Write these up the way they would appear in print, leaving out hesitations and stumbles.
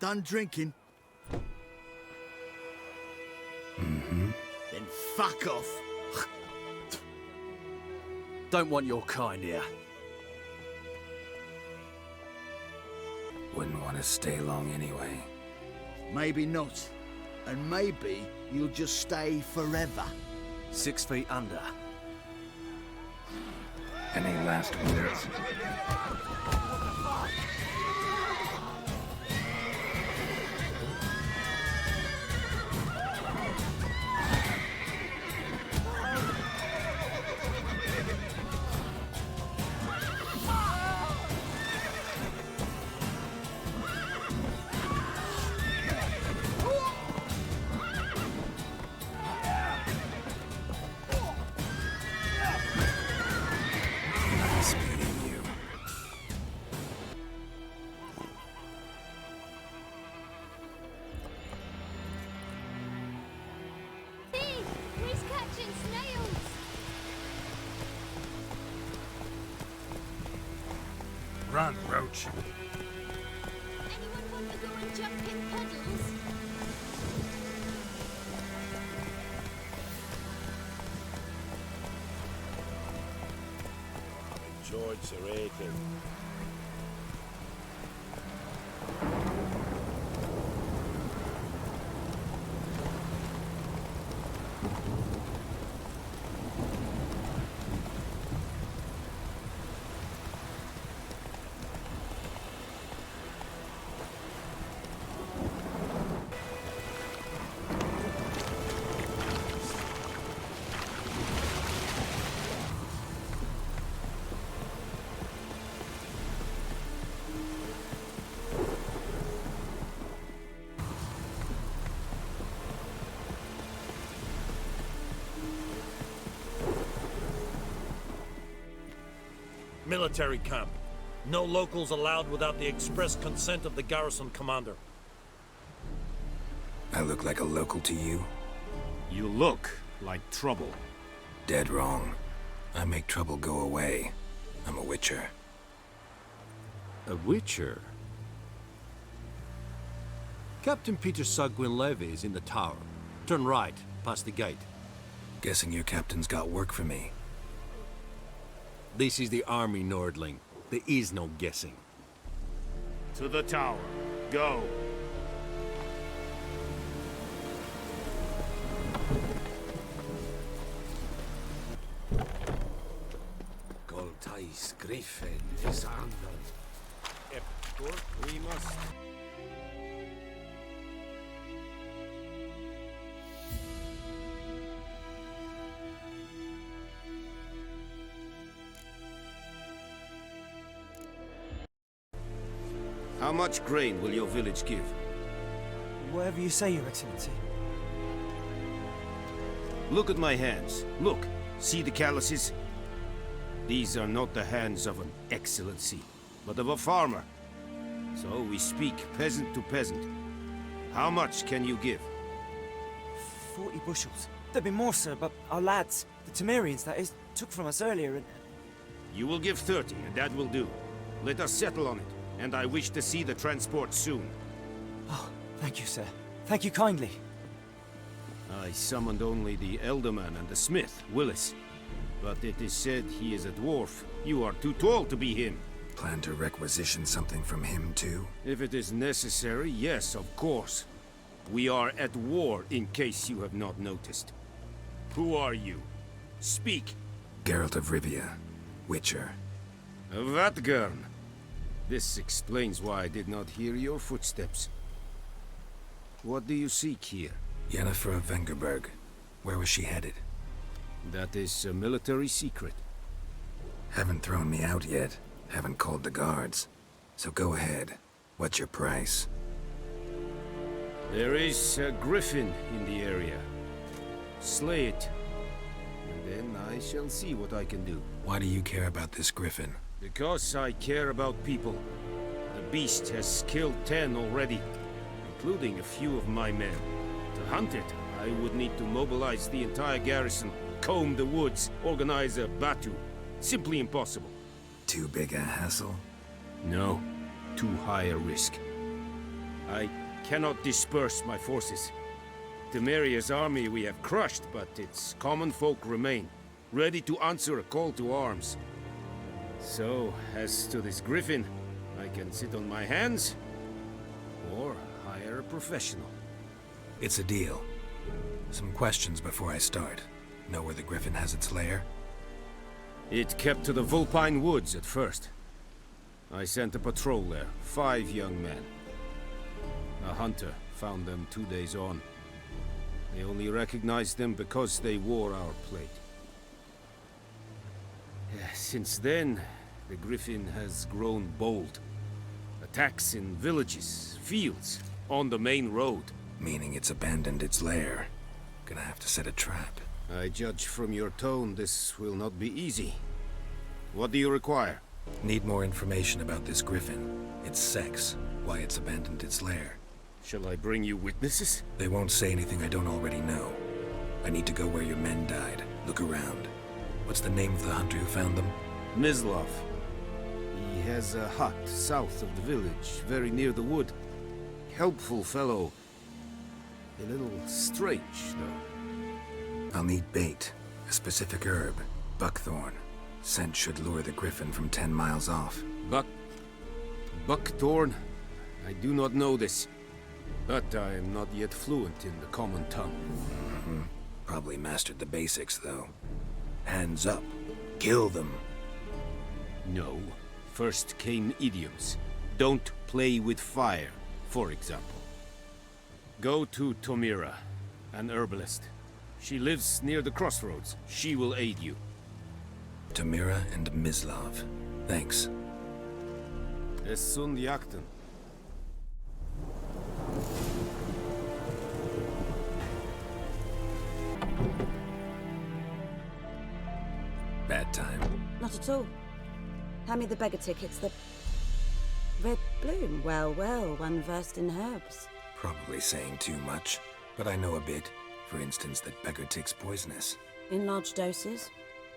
done drinking? Mm-hmm. Then fuck off. Don't want your kind here. Wouldn't want to stay long anyway. Maybe not. And maybe you'll just stay forever. 6 feet under. Any last words? Nice meeting you. Steve, he's catching snails. Run, Roach. Anyone want to go and jump in puddles? George Sarakin. Military camp. No locals allowed without the express consent of the garrison commander. I look like a local to you? You look like trouble. Dead wrong. I make trouble go away. I'm a Witcher. A Witcher? Captain Peter Sagwin Levy is in the tower. Turn right, past the gate. Guessing your captain's got work for me. This is the army, Nordling. There is no guessing. To the tower. Go. Goltais Griffin is under. Epcor, we must. How much grain will your village give? Whatever you say, Your Excellency. Look at my hands. Look. See the calluses? These are not the hands of an excellency, but of a farmer. So we speak peasant to peasant. How much can you give? 40 bushels. There'd be more, sir, but our lads, the Temerians, that is, took from us earlier and... You will give 30, and that will do. Let us settle on it, and I wish to see the transport soon. Oh, thank you, sir. Thank you kindly. I summoned only the Elderman and the smith, Willis. But it is said he is a dwarf. You are too tall to be him. Plan to requisition something from him, too? If it is necessary, yes, of course. We are at war, in case you have not noticed. Who are you? Speak. Geralt of Rivia, Witcher. Vatgern. This explains why I did not hear your footsteps. What do you seek here? Yennefer of Vengerberg. Where was she headed? That is a military secret. Haven't thrown me out yet. Haven't called the guards. So go ahead. What's your price? There is a griffin in the area. Slay it. And then I shall see what I can do. Why do you care about this griffin? Because I care about people. The beast has killed 10 already, including a few of my men. To hunt it, I would need to mobilize the entire garrison, comb the woods, organize a batu. Simply impossible. Too big a hassle? No, too high a risk. I cannot disperse my forces. Temeria's army we have crushed, but its common folk remain, ready to answer a call to arms. So, as to this griffin, I can sit on my hands, or hire a professional. It's a deal. Some questions before I start. Know where the griffin has its lair? It kept to the Vulpine Woods at first. I sent a patrol there, 5 young men. A hunter found them 2 days on. They only recognized them because they wore our plate. Since then, the griffin has grown bold. Attacks in villages, fields, on the main road. Meaning it's abandoned its lair. Gonna have to set a trap. I judge from your tone this will not be easy. What do you require? Need more information about this griffin. Its sex, why it's abandoned its lair. Shall I bring you witnesses? They won't say anything I don't already know. I need to go where your men died. Look around. What's the name of the hunter who found them? Mislav. He has a hut south of the village, very near the wood. Helpful fellow. A little strange, though. I'll need bait. A specific herb. Buckthorn. Scent should lure the griffin from 10 miles off. Buckthorn? I do not know this. But I am not yet fluent in the common tongue. Probably mastered the basics, though. Hands up. Kill them. No. First came idioms. Don't play with fire, for example. Go to Tomira, an herbalist. She lives near the crossroads. She will aid you. Tamira and Mislav. Thanks. Es sunt jakten. Bad time. Not at all. Hand me the beggar tickets, the red bloom. Well, well, one versed in herbs. Probably saying too much, but I know a bit. For instance, that beggar tick's poisonous. In large doses.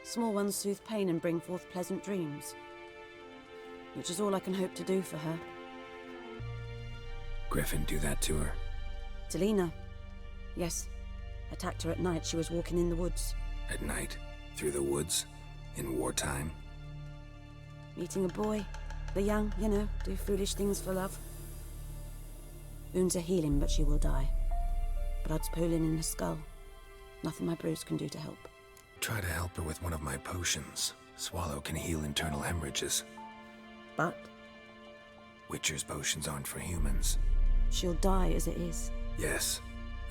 Small ones soothe pain and bring forth pleasant dreams. Which is all I can hope to do for her. Griffin do that to her? Delina. Yes. Attacked her at night. She was walking in the woods. At night? Through the woods? In wartime? Meeting a boy. The young, you know, do foolish things for love. Wounds are healing, but she will die. Blood's pooling in her skull. Nothing my brews can do to help. Try to help her with one of my potions. Swallow can heal internal hemorrhages. But Witcher's potions aren't for humans. she'll die as it is. Yes.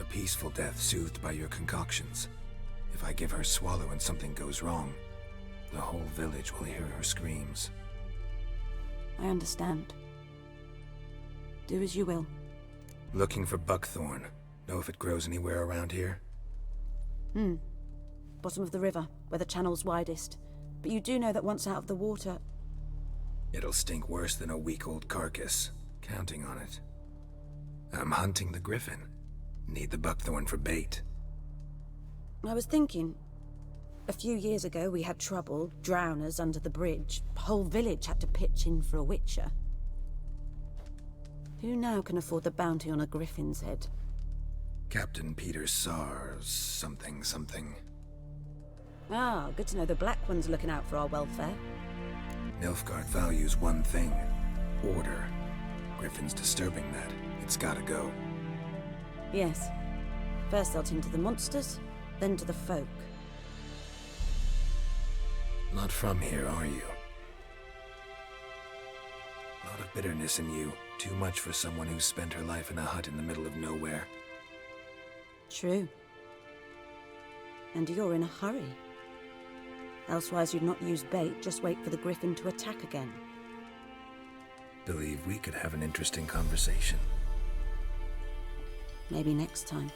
A peaceful death soothed by your concoctions. If I give her Swallow and something goes wrong, the whole village will hear her screams. I understand. Do as you will. Looking for buckthorn. Know if it grows anywhere around here? Bottom of the river, where the channel's widest. But you do know that once out of the water... It'll stink worse than a week-old carcass. Counting on it. I'm hunting the griffin. Need the buckthorn for bait. I was thinking... A few years ago we had trouble, drowners under the bridge. Whole village had to pitch in for a Witcher. Who now can afford the bounty on a griffin's head? Captain Peter Sars... something. Ah, good to know the Black One's looking out for our welfare. Nilfgaard values one thing. Order. Griffin's disturbing that. It's gotta go. Yes. First they'll tend to the monsters, then to the folk. Not from here, are you? A lot of bitterness in you. Too much for someone who's spent her life in a hut in the middle of nowhere. True. And you're in a hurry. Elsewise you'd not use bait, just wait for the griffin to attack again. Believe we could have an interesting conversation. Maybe next time.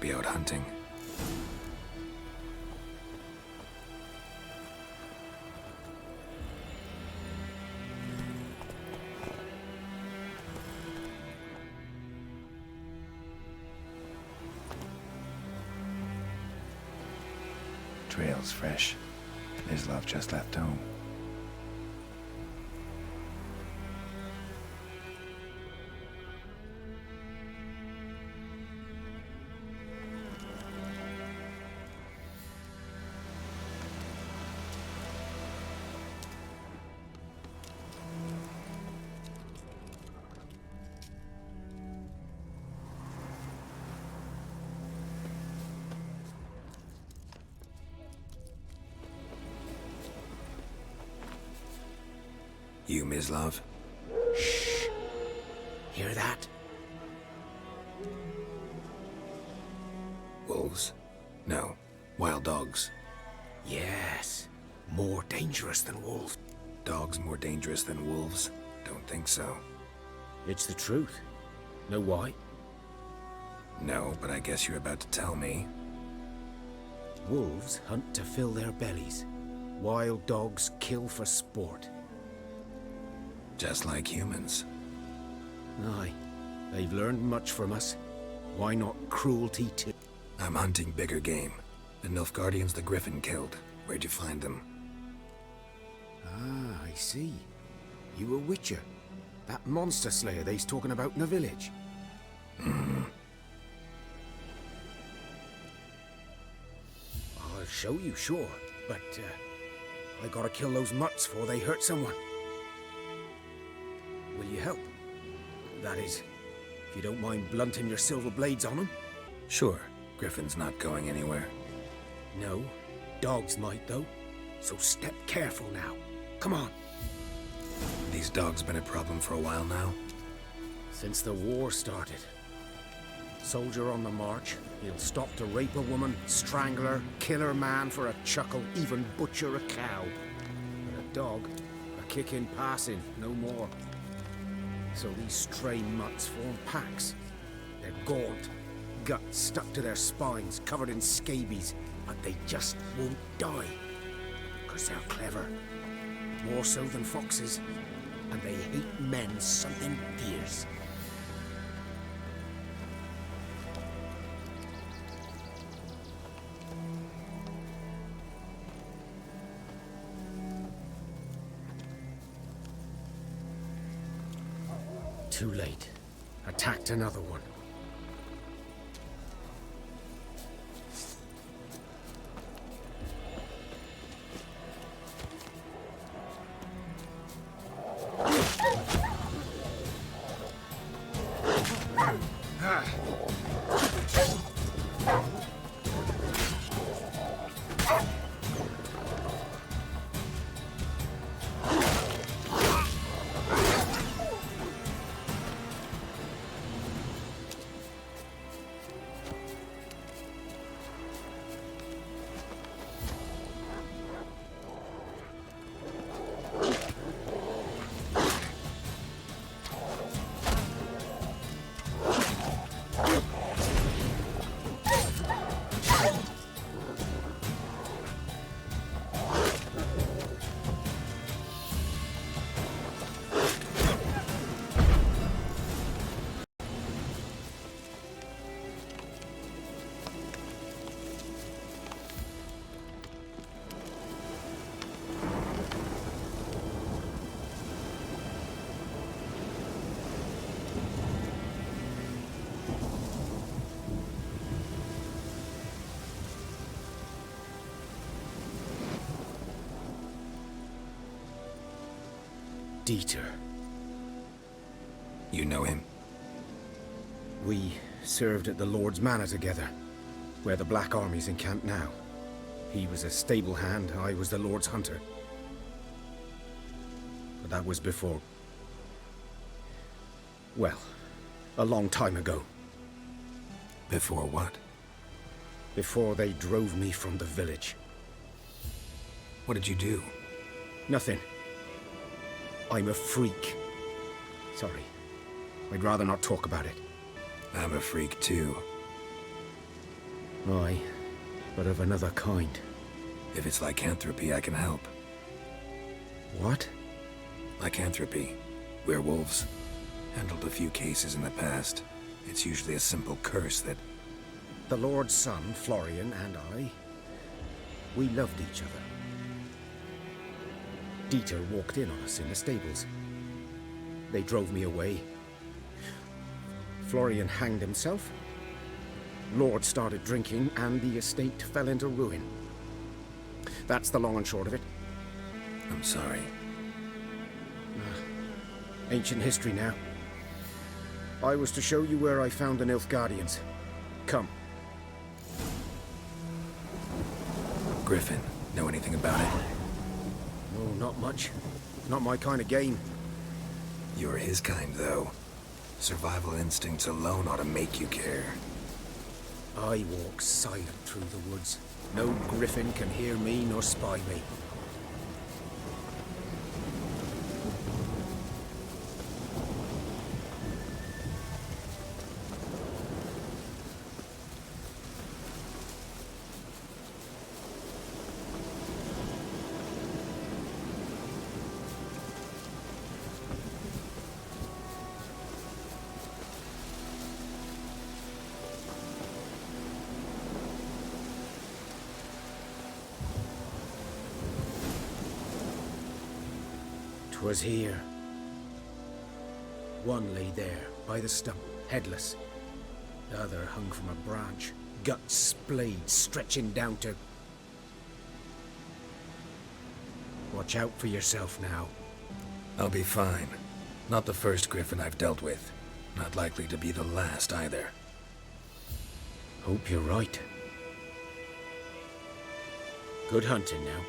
be out hunting. Trail's fresh. His love just left home. You, Mislav? Shh. Hear that? Wolves? No. Wild dogs. Yes. More dangerous than wolves. Dogs more dangerous than wolves? Don't think so. It's the truth. Know why? No, but I guess you're about to tell me. Wolves hunt to fill their bellies. Wild dogs kill for sport. Just like humans. Aye. They've learned much from us. Why not cruelty too? I'm hunting bigger game. The Nilfgaardians the Griffin killed. Where'd you find them? Ah, I see. You a Witcher. That monster slayer they's talking about in the village. I'll show you, sure. But, I gotta kill those mutts before they hurt someone. Will you help? That is, if you don't mind blunting your silver blades on them. Sure. Griffin's not going anywhere. No, dogs might though. So step careful now. Come on. These dogs been a problem for a while now? Since the war started. Soldier on the march, he'll stop to rape a woman, strangle her, kill her man for a chuckle, even butcher a cow. But a dog, a kick in passing, no more. So these stray mutts form packs. They're gaunt, guts stuck to their spines, covered in scabies, but they just won't die. 'Cause they're clever. More so than foxes. And they hate men something fierce. Too late. Attacked another one. Dieter. You know him? We served at the Lord's Manor together, where the Black Army's encamped now. He was a stable hand, I was the Lord's hunter. But that was before... well, a long time ago. Before what? Before they drove me from the village. What did you do? Nothing. I'm a freak. Sorry. I'd rather not talk about it. I'm a freak too. Aye, but of another kind. If it's lycanthropy, I can help. What? Lycanthropy. Werewolves. Handled a few cases in the past. It's usually a simple curse that... The Lord's son, Florian, and I, we loved each other. Dieter walked in on us in the stables. They drove me away. Florian hanged himself. Lord started drinking, and the estate fell into ruin. That's the long and short of it. I'm sorry. Ancient history now. I was to show you where I found the Nilfgaardians. Come. Griffin, know anything about it? Oh, not much. Not my kind of game. You're his kind, though. Survival instincts alone ought to make you care. I walk silent through the woods. No griffin can hear me nor spy me. Was here. One lay there, by the stump, headless. The other hung from a branch, guts splayed, stretching down to... Watch out for yourself now. I'll be fine. Not the first griffin I've dealt with. Not likely to be the last, either. Hope you're right. Good hunting now.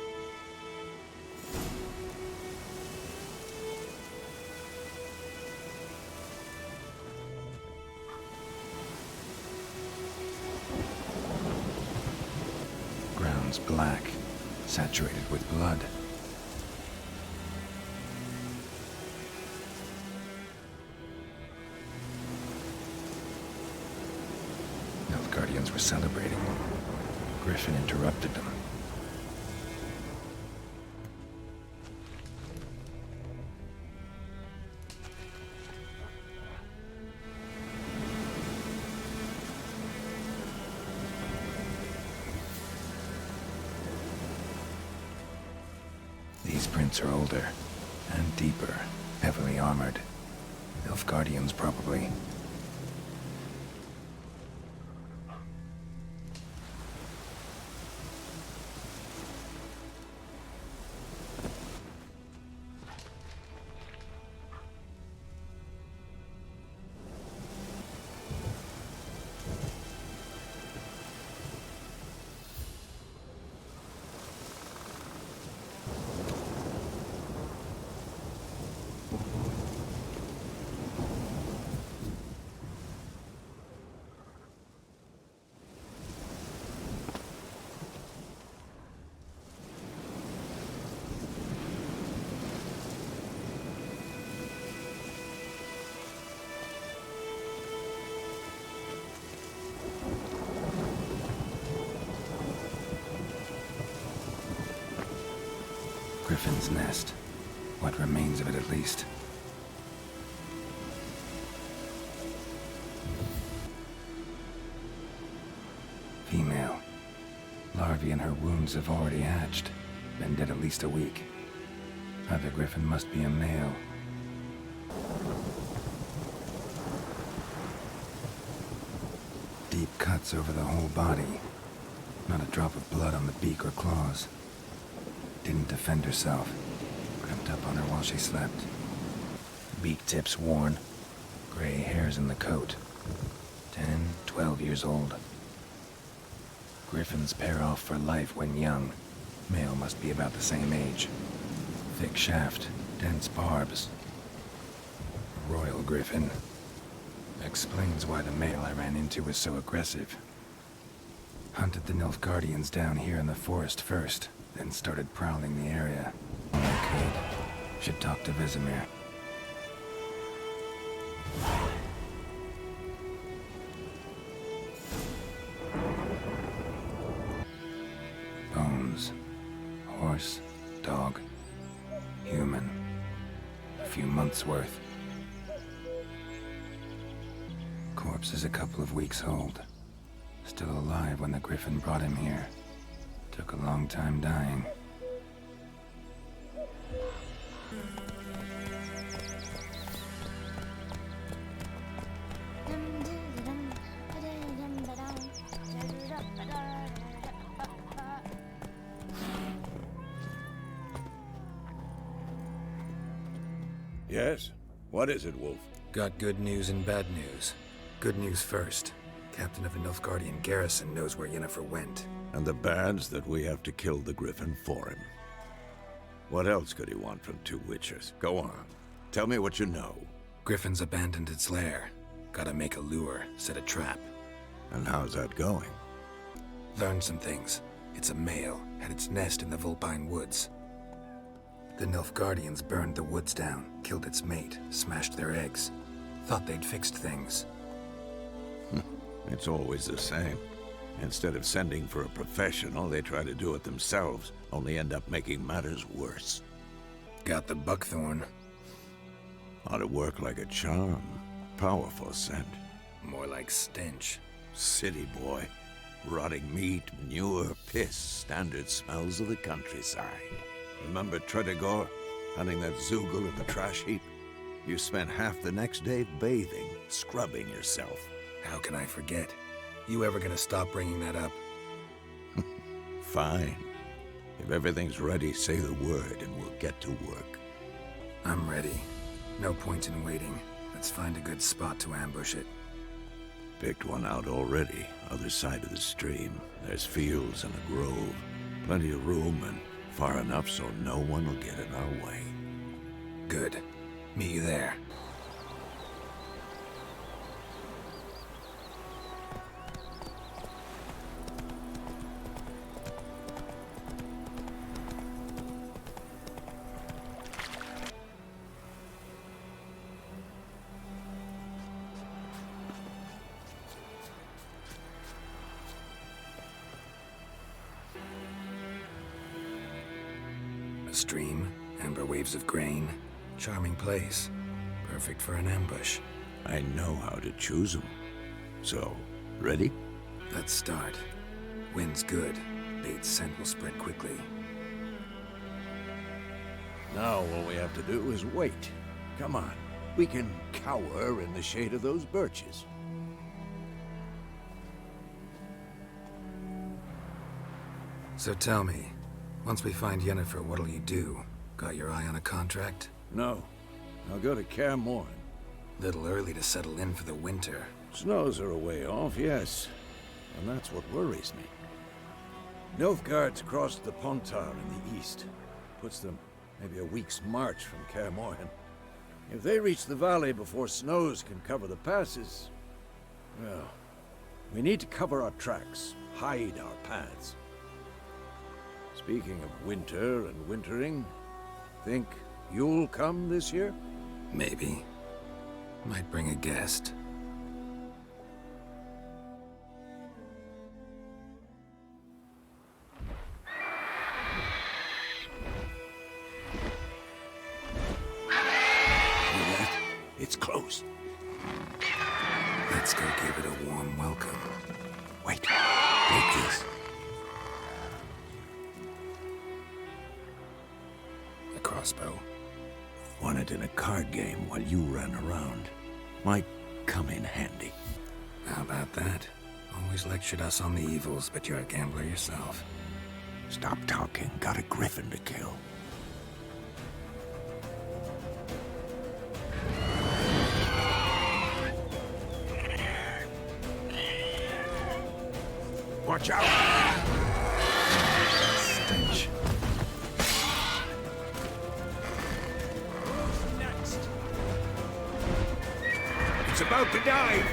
Black, saturated with blood. Nilfgaardians were celebrating. Griffin interrupted them. These prints are older, and deeper, heavily armored. Nilfgaardians, probably. Griffin's nest. What remains of it, at least. Female. Larvae in her wounds have already hatched. Been dead at least a week. Other griffin must be a male. Deep cuts over the whole body. Not a drop of blood on the beak or claws. Didn't defend herself. Crept up on her while she slept. Beak tips worn. Gray hairs in the coat. 10, 12 years old. Griffins pair off for life when young. Male must be about the same age. Thick shaft, dense barbs. Royal griffin. Explains why the male I ran into was so aggressive. Hunted the Nilfgaardians down here in the forest first. Then started prowling the area. All I could. Should talk to Vesemir. few months' worth. Corpse is a couple of weeks old. Still alive when the Griffin brought him here. Took a long time dying. Yes? What is it, Wolf? Got good news and bad news. Good news first. Captain of the Nilfgaardian garrison knows where Yennefer went. And the bad's that we have to kill the Griffin for him. What else could he want from two witchers? Go on. Tell me what you know. Griffin's abandoned its lair. Gotta make a lure, set a trap. And how's that going? Learned some things. It's a male, had its nest in the Vulpine Woods. The Nilfgaardians burned the woods down, killed its mate, smashed their eggs. Thought they'd fixed things. It's always the same. Instead of sending for a professional, they try to do it themselves, only end up making matters worse. Got the buckthorn. Ought to work like a charm. Powerful scent. More like stench. City boy. Rotting meat, manure, piss, standard smells of the countryside. Remember Tredegor? Hunting that Zoogle in the trash heap? You spent half the next day bathing, scrubbing yourself. How can I forget? You ever gonna stop bringing that up? Fine. If everything's ready, say the word and we'll get to work. I'm ready. No point in waiting. Let's find a good spot to ambush it. Picked one out already, other side of the stream. There's fields and a grove. Plenty of room and far enough so no one will get in our way. Good. Meet you there. A stream, amber waves of grain. Charming place. Perfect for an ambush. I know how to choose them. So, ready? Let's start. Wind's good. Bait's scent will spread quickly. Now all we have to do is wait. Come on. We can cower in the shade of those birches. So tell me, once we find Yennefer, what'll you do? Got your eye on a contract? No. I'll go to Kaer Morhen. Little early to settle in for the winter. Snows are a way off, yes. And that's what worries me. Nilfgaard's crossed the Pontar in the east. Puts them maybe a week's march from Kaer Morhen. If they reach the valley before snows can cover the passes, well, we need to cover our tracks, hide our paths. Speaking of winter and wintering, think you'll come this year? Maybe. Might bring a guest. It's close. Let's go give it a warm welcome. Wait. Take this. A crossbow. Won it in a card game while you ran around. Might come in handy. How about that? Always lectured us on the evils, but you're a gambler yourself. Stop talking. Got a griffin to kill. Watch out! Stench. Next. It's about to dive!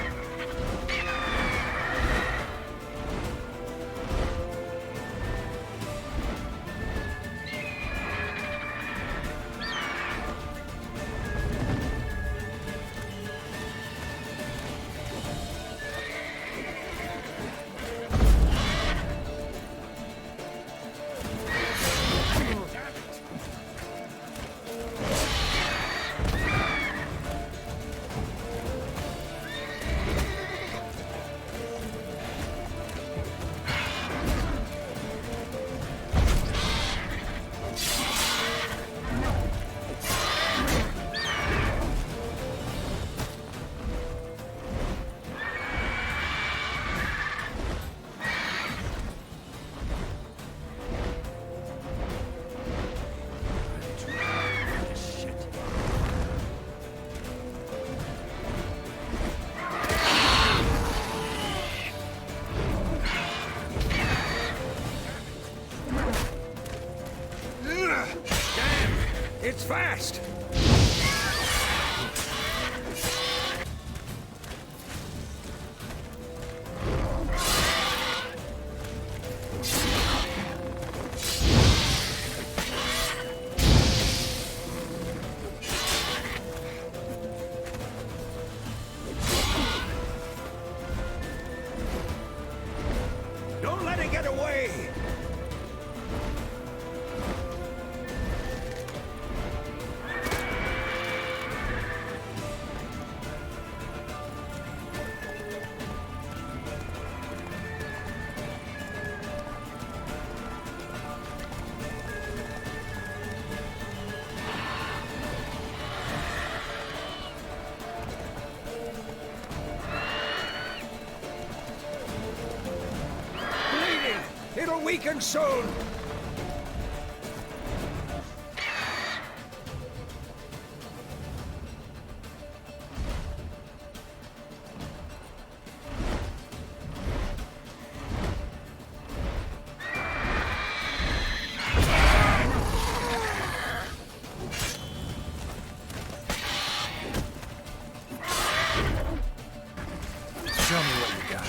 fast! Don't let it get away! It'll weaken soon! Show me what you got.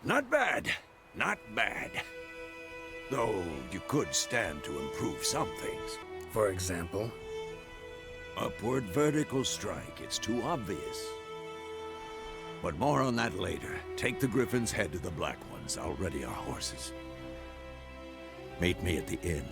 Not bad. Not bad. Though you could stand to improve some things. For example? Upward vertical strike. It's too obvious. But more on that later. Take the Griffin's head to the Black Ones. I'll ready our horses. Meet me at the inn.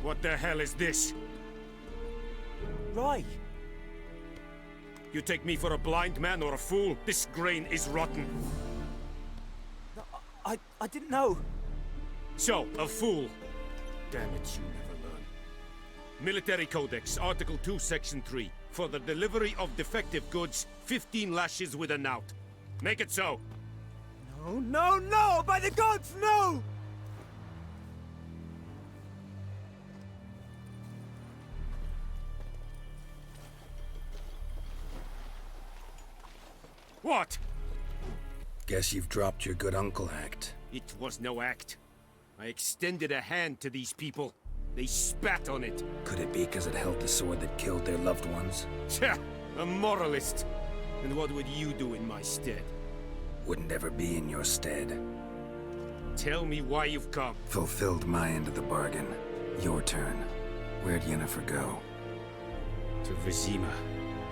What the hell is this? Right. You take me for a blind man or a fool? This grain is rotten. No, I didn't know. So, a fool. Damn it, you never learn. Military Codex, Article 2, Section 3. For the delivery of defective goods, 15 lashes with a knout. Make it so. No, no, no! By the gods, no! What? Guess you've dropped your good uncle act. It was no act. I extended a hand to these people. They spat on it. Could it be because it held the sword that killed their loved ones? Tja, a moralist. And what would you do in my stead? Wouldn't ever be in your stead. Tell me why you've come. Fulfilled my end of the bargain. Your turn. Where'd Yennefer go? To Vizima.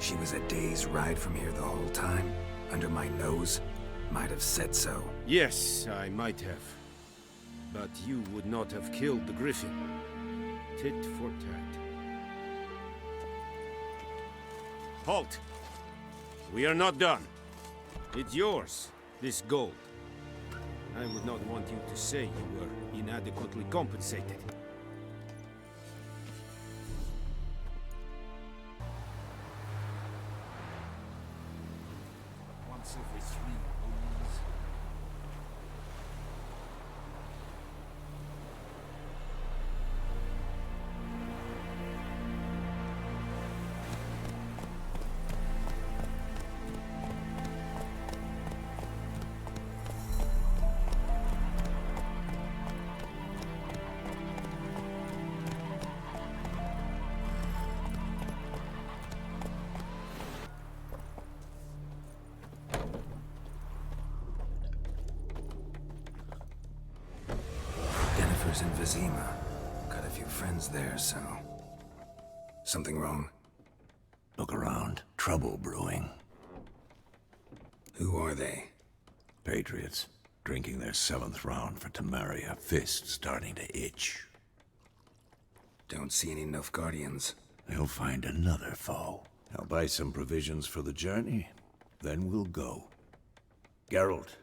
She was a day's ride from here the whole time? Under my nose? Might have said so. Yes, I might have. But you would not have killed the griffin. Tit for tat. Halt! We are not done. It's yours, this gold. I would not want you to say you were inadequately compensated. Once every 3 moons. Jennifer's in Vizima. Got a few friends there, so... Something wrong? Look around. Trouble brewing. Who are they? Patriots. Drinking their 7th round for Temeria. Fist starting to itch. Don't see any Nilfgaardians. They'll find another foe. I'll buy some provisions for the journey. Then we'll go. Geralt,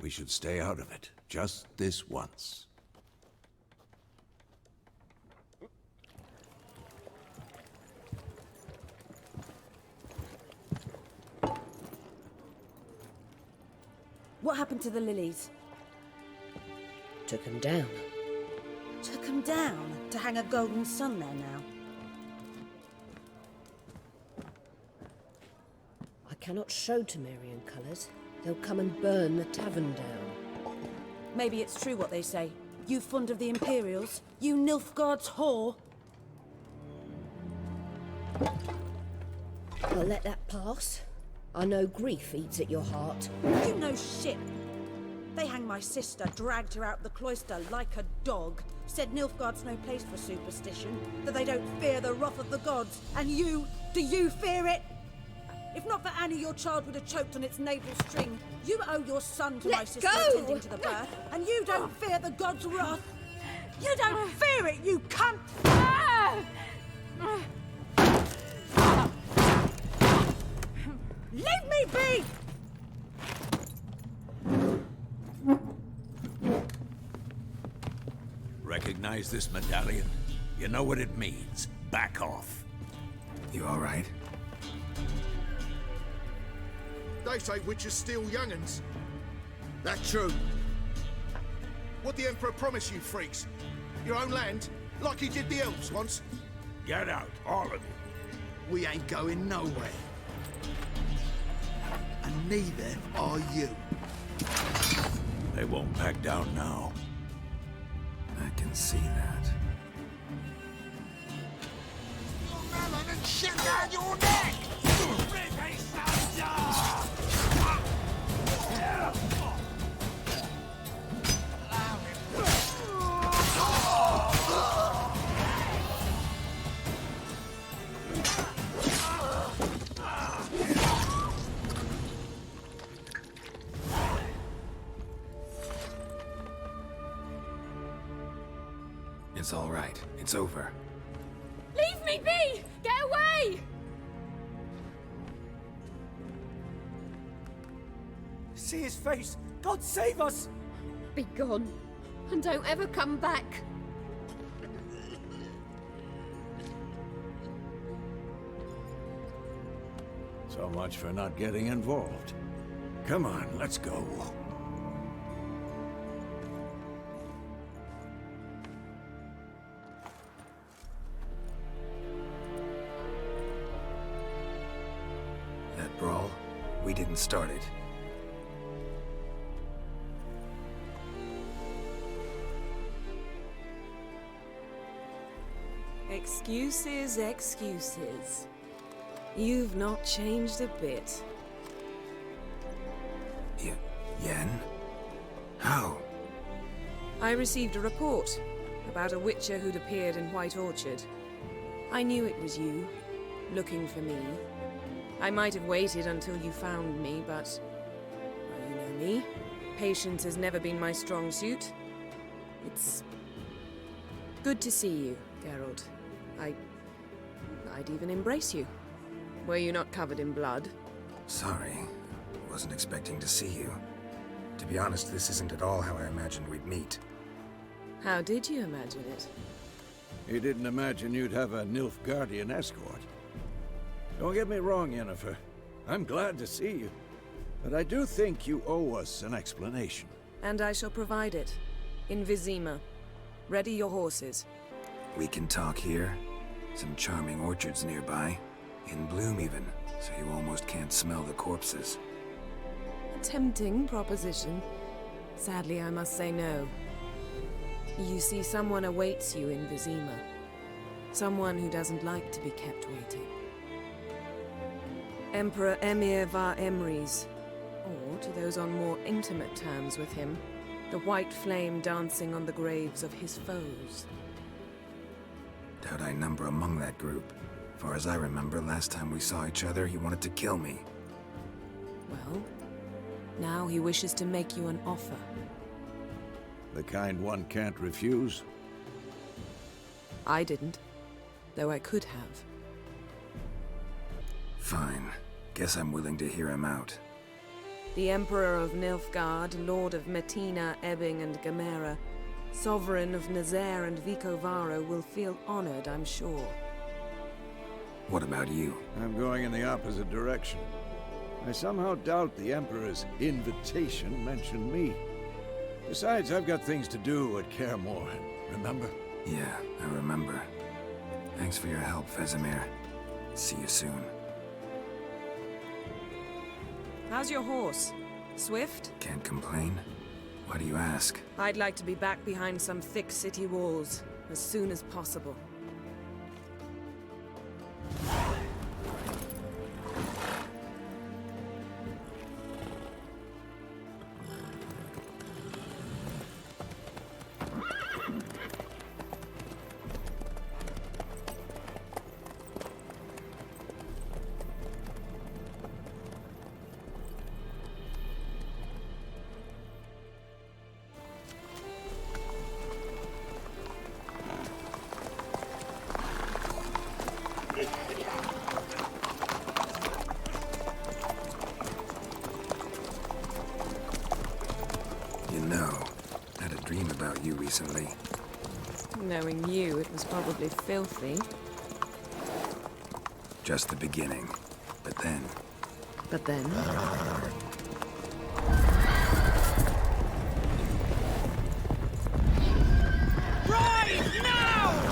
we should stay out of it. Just this once. What happened to the lilies? Took him down. Took them down to hang a golden sun there now. I cannot show Temerian colours. They'll come and burn the tavern down. Maybe it's true what they say. You fond of the Imperials? You Nilfgaard's whore? I'll let that pass. I know grief eats at your heart. You know shit. They hanged my sister, dragged her out the cloister like a dog. Said Nilfgaard's no place for superstition, that they don't fear the wrath of the gods. And you, do you fear it? If not for Annie, your child would have choked on its navel string. You owe your son to my sister attending to the birth, and you don't fear the gods' wrath. You don't fear it, you cunt! Leave me be! Recognize this medallion? You know what it means. Back off. You all right? They say witches steal young'uns. That true. What the Emperor promised you freaks? Your own land? Like he did the elves once? Get out, all of you. We ain't going nowhere. And neither are you. They won't back down now. I can see that. Melon and shit down your neck! It's all right. It's over. Leave me be! Get away! See his face! God save us! Be gone, and don't ever come back. So much for not getting involved. Come on, let's go. That brawl, we didn't start it. Excuses, excuses. You've not changed a bit. Yen? How? I received a report about a Witcher who'd appeared in White Orchard. I knew it was you, looking for me. I might have waited until you found me, but... well, you know me. Patience has never been my strong suit. It's good to see you, Geralt. I'd even embrace you. Were you not covered in blood? Sorry. Wasn't expecting to see you. To be honest, this isn't at all how I imagined we'd meet. How did you imagine it? You didn't imagine you'd have a Nilfgaardian escort. Don't get me wrong, Yennefer. I'm glad to see you. But I do think you owe us an explanation. And I shall provide it. In Vizima. Ready your horses. We can talk here. Some charming orchards nearby. In bloom even, so you almost can't smell the corpses. A tempting proposition. Sadly, I must say no. You see, someone awaits you in Vizima. Someone who doesn't like to be kept waiting. Emperor Emir var Emrys. Or, to those on more intimate terms with him, the white flame dancing on the graves of his foes. Doubt I number among that group. Far as I remember, last time we saw each other, he wanted to kill me. Well, now he wishes to make you an offer. The kind one can't refuse? I didn't, though I could have. Fine. Guess I'm willing to hear him out. The Emperor of Nilfgaard, Lord of Metina, Ebbing and Gamera, Sovereign of Nazaire and Vicovaro will feel honored, I'm sure. What about you? I'm going in the opposite direction. I somehow doubt the Emperor's invitation mentioned me. Besides, I've got things to do at Kaer Morhen, remember? Yeah, I remember. Thanks for your help, Vesemir. See you soon. How's your horse? Swift? Can't complain. Why do you ask? I'd like to be back behind some thick city walls as soon as possible. You know, I had a dream about you recently. Knowing you, it was probably filthy. Just the beginning. But then... But then? Right now!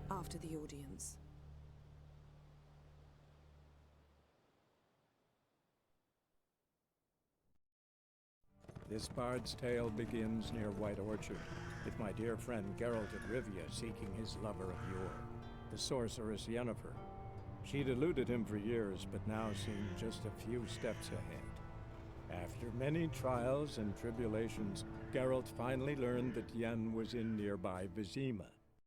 After the audience. This bard's tale begins near White Orchard, with my dear friend Geralt of Rivia seeking his lover of yore, the sorceress Yennefer. She'd eluded him for years, but now seemed just a few steps ahead. After many trials and tribulations, Geralt finally learned that Yen was in nearby Vizima.